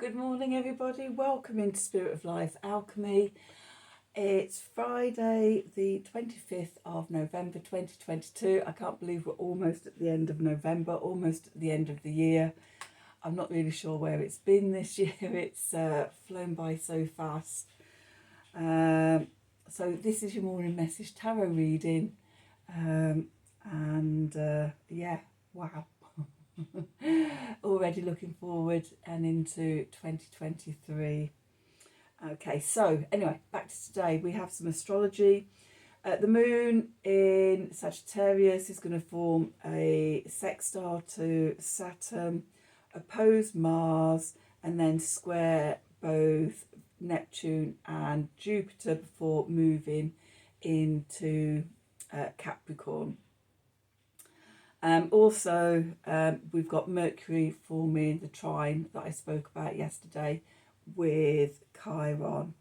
Good morning, everybody. Welcome into Spirit of Life Alchemy. It's Friday, the 25th of November 2022. I can't believe we're almost at the end of November, almost at the end of the year. I'm not really sure where it's been this year. It's flown by so fast. So this is your morning message tarot reading. Yeah, wow. Already looking forward and into 2023. Okay, so anyway, back to today. We have some astrology. The moon in Sagittarius is going to form a sextile to Saturn, oppose Mars, and then square both Neptune and Jupiter before moving into Capricorn. We've got Mercury forming the trine that I spoke about yesterday with Chiron.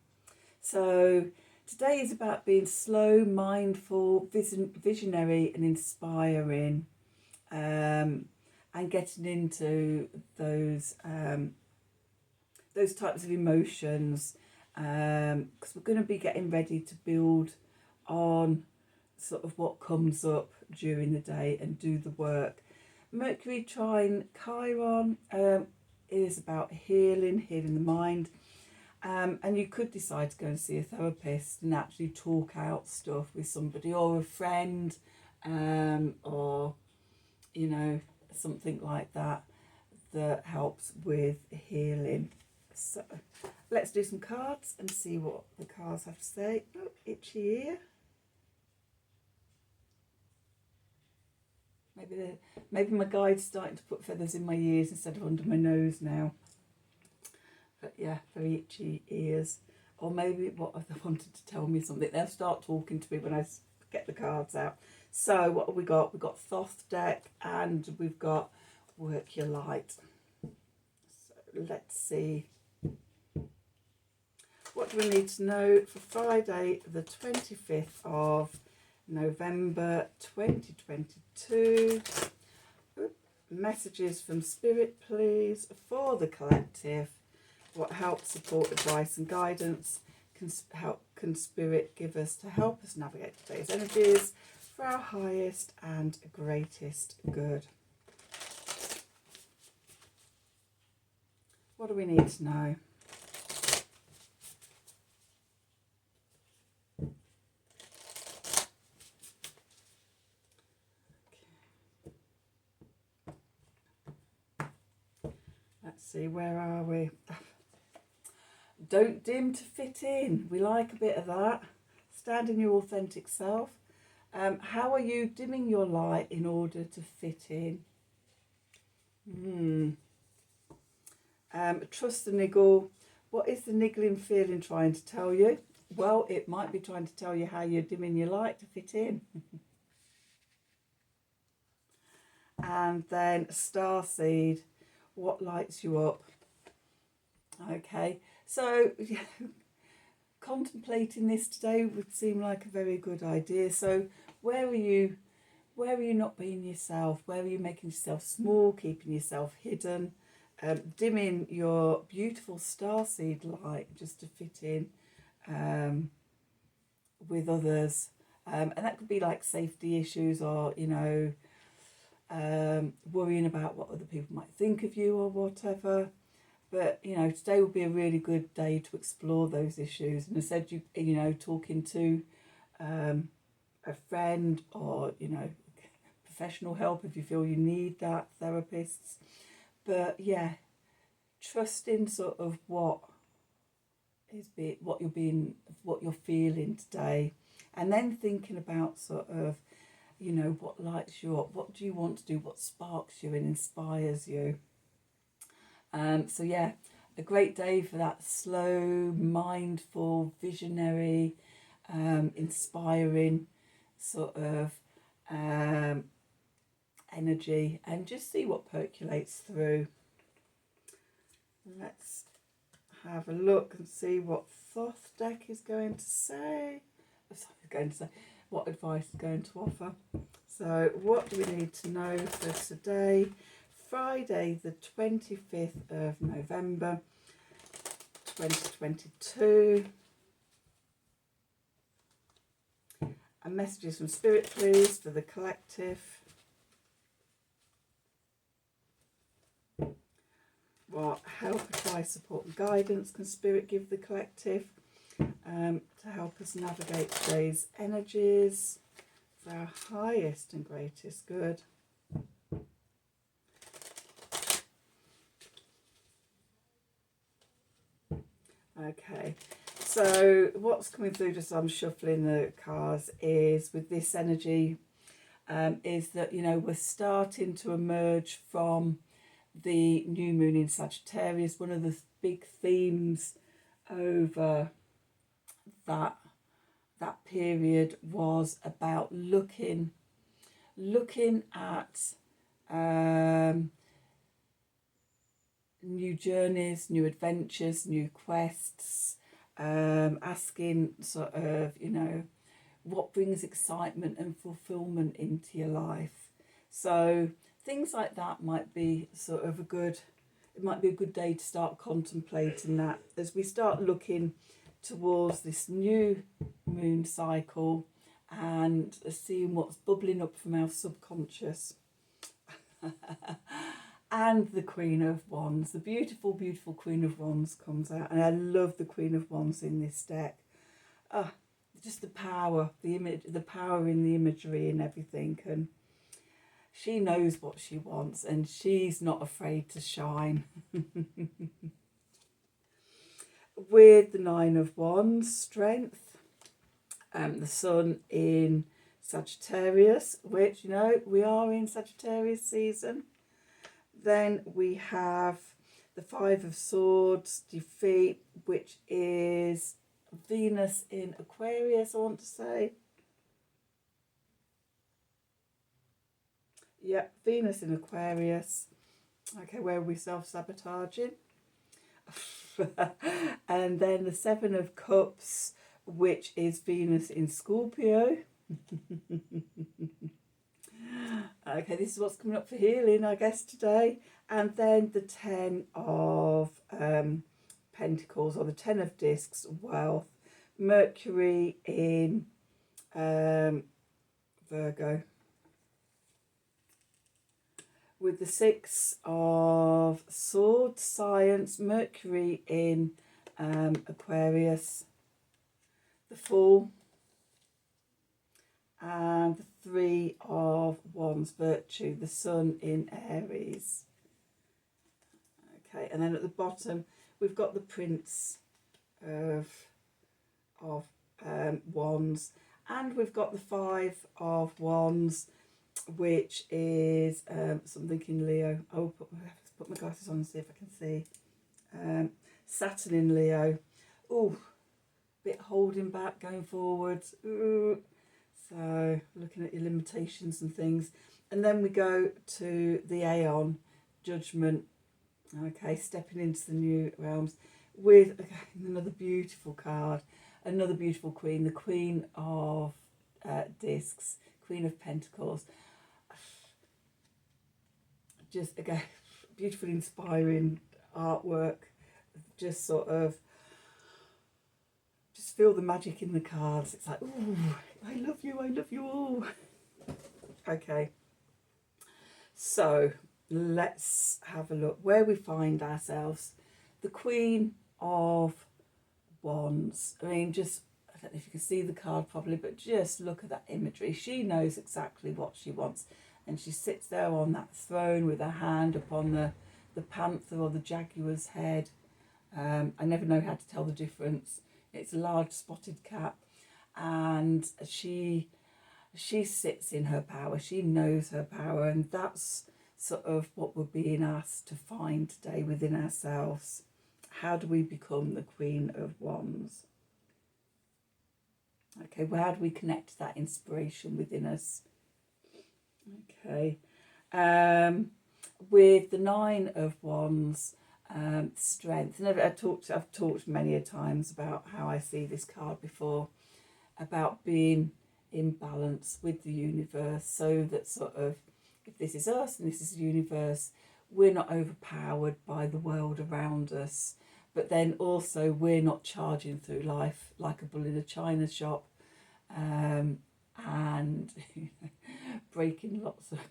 So today is about being slow, mindful, visionary and inspiring, and getting into those types of emotions, because we're going to be getting ready to build on sort of what comes up during the day and do the work. Mercury trine Chiron is about healing the mind, and you could decide to go and see a therapist and actually talk out stuff with somebody or a friend, or something like that helps with healing. So let's do some cards and see what the cards have to say. Oh, itchy ear. Maybe my guide's starting to put feathers in my ears instead of under my nose now. But yeah, very itchy ears. Or maybe what they wanted to tell me something. They'll start talking to me when I get the cards out. So what have we got? We've got Thoth deck and we've got Work Your Light. So let's see. What do we need to know for Friday the 25th of November 2022. Messages from Spirit, please, for the collective. What help, support, advice and guidance can Spirit give us to help us navigate today's energies for our highest and greatest good? What do we need to know? Let's see, where are we? Don't dim to fit in. We like a bit of that. Stand in your authentic self. How are you dimming your light in order to fit in? Trust the niggle. What is the niggling feeling trying to tell you? Well, it might be trying to tell you how you're dimming your light to fit in. And then starseed. What lights you up? Okay, so contemplating this today would seem like a very good idea. So where are you not being yourself? Where are you making yourself small, keeping yourself hidden, dimming your beautiful starseed light just to fit in with others? And that could be like safety issues, or worrying about what other people might think of you or whatever. But today will be a really good day to explore those issues. And I said, talking to a friend, or professional help if you feel you need that, therapists. But yeah, trusting sort of what you're feeling today, and then thinking about sort of what lights you up, what do you want to do, what sparks you and inspires you. So yeah, a great day for that slow, mindful, visionary, inspiring sort of energy, and just see what percolates through. Let's have a look and see what Thoth deck is going to say. What advice is going to offer. So what do we need to know for today, Friday the 25th of November? 2022. And messages from Spirit, please, for the collective. What help, advice, support and guidance can Spirit give the collective to help us navigate today's energies for our highest and greatest good? Okay, so what's coming through just as I'm shuffling the cards is with this energy is that, you know, we're starting to emerge from the new moon in Sagittarius. One of the big themes over that period was about looking at new journeys, new adventures, new quests, asking sort of, you know, what brings excitement and fulfillment into your life. So things like that might be sort of it might be a good day to start contemplating that as we start looking towards this new moon cycle and seeing what's bubbling up from our subconscious. And the Queen of Wands, the beautiful, beautiful Queen of Wands comes out. And I love the Queen of Wands in this deck. Just the power, the image, the power in the imagery and everything. And she knows what she wants and she's not afraid to shine. With the Nine of Wands, strength, the Sun in Sagittarius, which, you know, we are in Sagittarius season. Then we have the Five of Swords, defeat, which is Venus in Aquarius, I want to say. Yep, Venus in Aquarius. Okay, where are we self-sabotaging? And then the Seven of Cups, which is Venus in Scorpio. Okay, this is what's coming up for healing, I guess, today. And then the Ten of Pentacles, or the Ten of Discs, wealth. Mercury in Virgo. With the Six of Swords, science. Mercury in Aquarius. The Fool. And the Three of Wands, virtue, the Sun in Aries. Okay, and then at the bottom we've got the Prince of Wands, and we've got the Five of Wands, which is something in Leo. I'll put my glasses on and see if I can see. Saturn in Leo. Ooh, bit holding back, going forwards. Ooh. So looking at your limitations and things. And then we go to the Aeon, judgment. Okay, stepping into the new realms with another beautiful card, another beautiful queen, the Queen of Discs, Queen of Pentacles. Just, again, beautiful, inspiring artwork. Just sort of, just feel the magic in the cards. It's like, ooh, I love you all. Okay, so let's have a look where we find ourselves. The Queen of Wands. I mean, just, I don't know if you can see the card properly, but just look at that imagery. She knows exactly what she wants, and she sits there on that throne with her hand upon the panther or the jaguar's head. I never know how to tell the difference. It's a large spotted cat, and she sits in her power. She knows her power, and that's sort of what we're being asked to find today within ourselves. How do we become the Queen of Wands? Okay, well, how do we connect to that inspiration within us? Okay, with the Nine of Wands, strength. And I've talked many a times about how I see this card before, about being in balance with the universe, so that sort of, if this is us and this is the universe, we're not overpowered by the world around us, but then also we're not charging through life like a bull in a china shop, and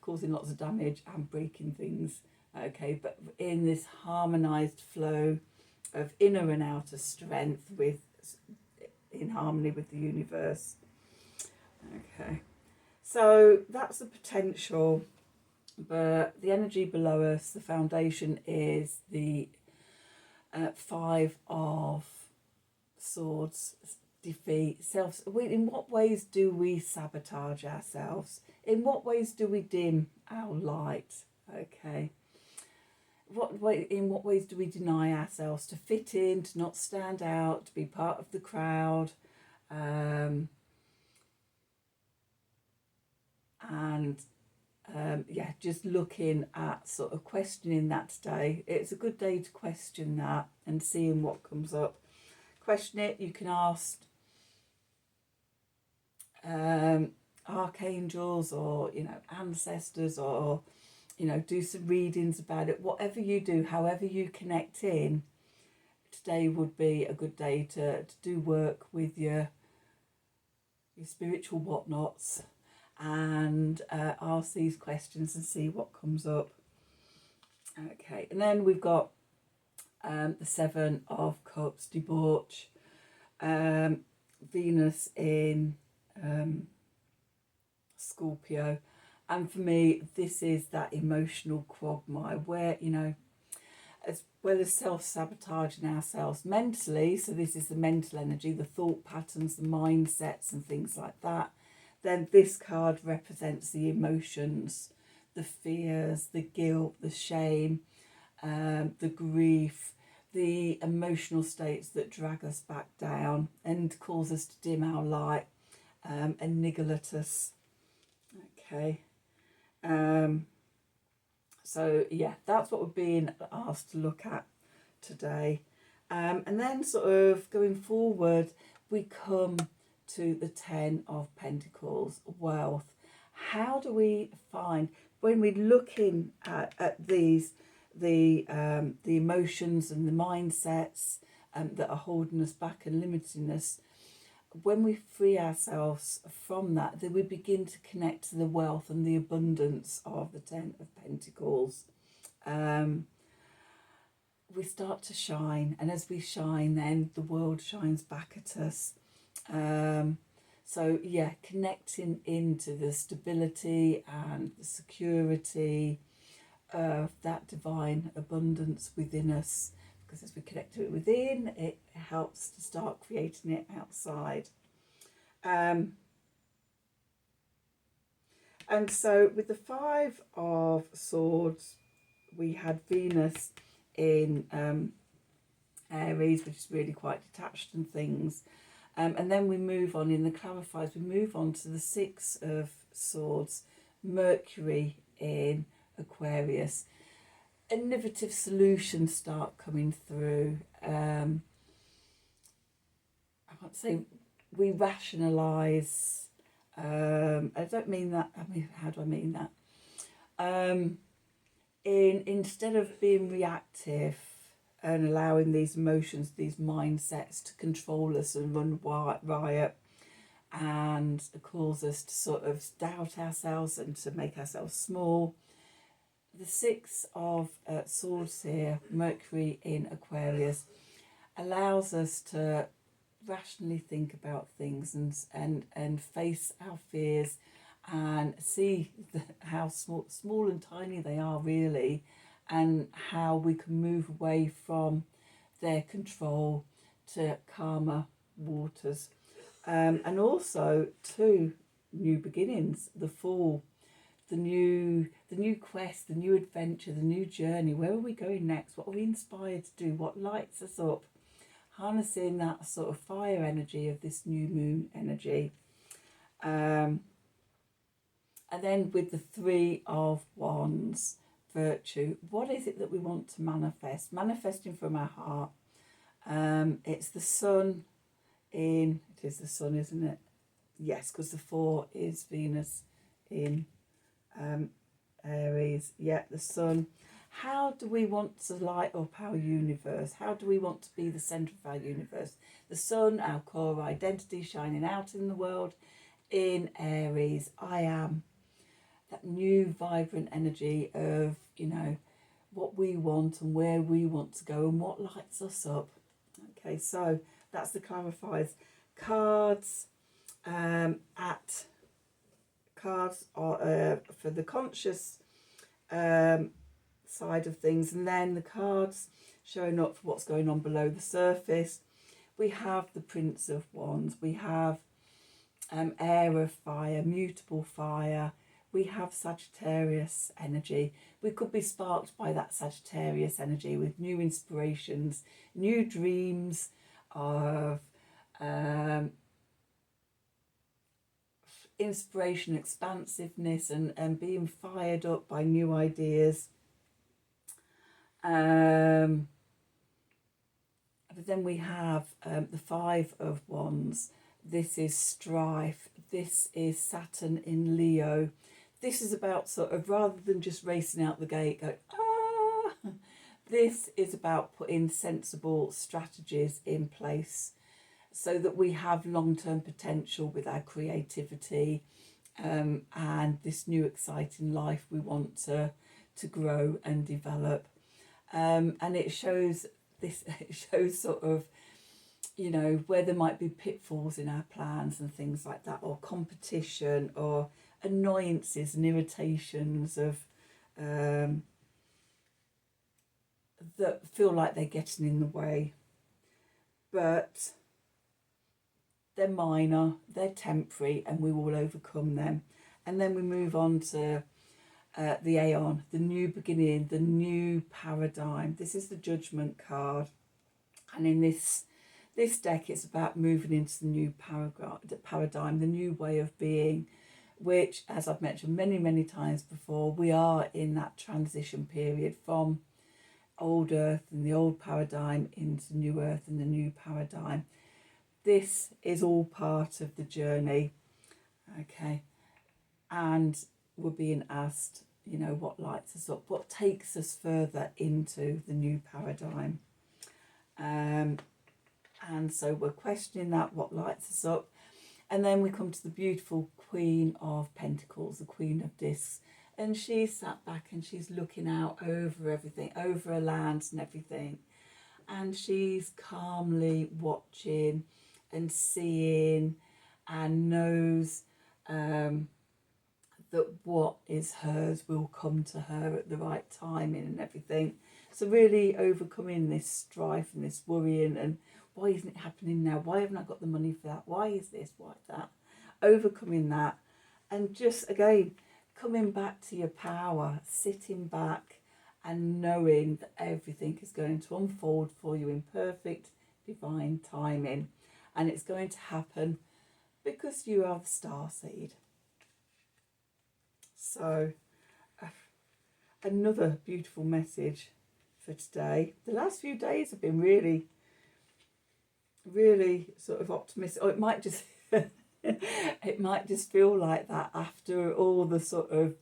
causing lots of damage and breaking things. Okay, but in this harmonized flow of inner and outer strength, in harmony with the universe. Okay, so that's the potential, but the energy below us, the foundation, is the 5 of Swords. Defeat, self. In what ways do we sabotage ourselves? In what ways do we dim our light? Okay. In what ways do we deny ourselves to fit in, to not stand out, to be part of the crowd? Just looking at sort of questioning that today. It's a good day to question that and seeing what comes up. Question it. You can ask archangels, or ancestors, or do some readings about it. Whatever you do, however you connect in, today would be a good day to do work with your spiritual whatnots, and ask these questions and see what comes up. Okay, and then we've got the 7 of Cups, debauch, Venus in Scorpio, and for me this is that emotional quagmire where as well as self-sabotaging ourselves mentally, so this is the mental energy, the thought patterns, the mindsets and things like that, then this card represents the emotions, the fears, the guilt, the shame, the grief, the emotional states that drag us back down and cause us to dim our light, and niggle at us. Okay. So yeah, that's what we're being asked to look at today. And then sort of going forward, we come to the 10 of Pentacles, wealth. How do we find, when we're looking at these, the emotions and the mindsets that are holding us back and limiting us, when we free ourselves from that, then we begin to connect to the wealth and the abundance of the 10 of Pentacles. We start to shine, and as we shine, then the world shines back at us. So yeah, connecting into the stability and the security of that divine abundance within us, because as we connect to it within, it helps to start creating it outside. And so with the 5 of Swords, we had Venus in Aries, which is really quite detached and things. And then we move on in the clarifiers, we move on to the 6 of Swords, Mercury in Aquarius. Innovative solutions start coming through. I want to say we rationalise. I don't mean that. I mean, how do I mean that? Instead of being reactive and allowing these emotions, these mindsets to control us and run riot and cause us to sort of doubt ourselves and to make ourselves small. The 6 of Swords here, Mercury in Aquarius, allows us to rationally think about things and face our fears and see how small and tiny they are really, and how we can move away from their control to calmer waters. And also 2 new beginnings, the Fool, the new quest, the new adventure, the new journey. Where are we going next? What are we inspired to do? What lights us up? Harnessing that sort of fire energy of this new moon energy. And then with the 3 of Wands, virtue. What is it that we want to manifest? Manifesting from our heart. It's the sun in, it is the sun, isn't it? Yes, because the 4 is Venus in Aries. Yeah, the sun. How do we want to light up our universe? How do we want to be the centre of our universe? The sun, our core identity, shining out in the world. In Aries, I am that new vibrant energy of, you know, what we want and where we want to go and what lights us up. Okay, so that's the clarifiers. Cards cards are for the conscious side of things, and then the cards showing up for what's going on below the surface. We have the Prince of Wands, we have air of fire, mutable fire, we have Sagittarius energy. We could be sparked by that Sagittarius energy with new inspirations, new dreams of inspiration, expansiveness, and being fired up by new ideas. But then we have the Five of Wands. This is strife. This is Saturn in Leo. This is about sort of, rather than just racing out the gate, going, ah, this is about putting sensible strategies in place so that we have long-term potential with our creativity and this new exciting life we want to grow and develop. And it shows this, it shows sort of, you know, where there might be pitfalls in our plans and things like that, or competition, or annoyances and irritations of that feel like they're getting in the way. But they're minor, they're temporary, and we will overcome them. And then we move on to the Aeon, the new beginning, the new paradigm. This is the Judgment card, and in this deck it's about moving into the new paradigm, the new way of being, which, as I've mentioned many times before, we are in that transition period from old Earth and the old paradigm into new Earth and the new paradigm. This is all part of the journey, okay? And we're being asked, you know, what lights us up, what takes us further into the new paradigm. And so we're questioning that, what lights us up. And then we come to the beautiful Queen of Pentacles, the Queen of Discs. And she's sat back and she's looking out over everything, over her lands and everything. And she's calmly watching and seeing and knows that what is hers will come to her at the right timing and everything. So really overcoming this strife and this worrying and why isn't it happening now? Why haven't I got the money for that? Why is this? Why that? Overcoming that, and just again coming back to your power, sitting back and knowing that everything is going to unfold for you in perfect divine timing, and it's going to happen because you are the starseed. So another beautiful message for today. The last few days have been really sort of optimistic, or it might just it might just feel like that after all the sort of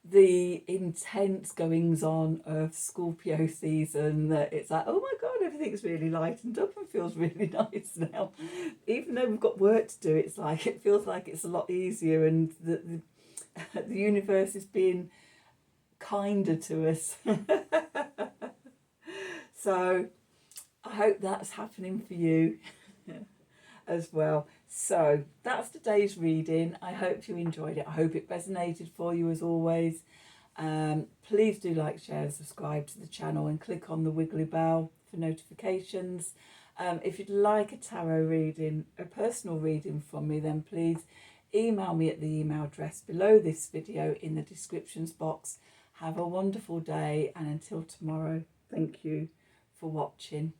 the intense goings on of Scorpio season, that it's like, oh my god, everything's really lightened up and feels really nice now. Even though we've got work to do, it's like it feels like it's a lot easier, and the universe is being kinder to us. So I hope that's happening for you as well. So that's today's reading. I hope you enjoyed it. I hope it resonated for you as always. Please do like, share and subscribe to the channel, and click on the wiggly bell for notifications. If you'd like a tarot reading, a personal reading from me, then please email me at the email address below this video in the descriptions box. Have a wonderful day, and until tomorrow, thank you for watching.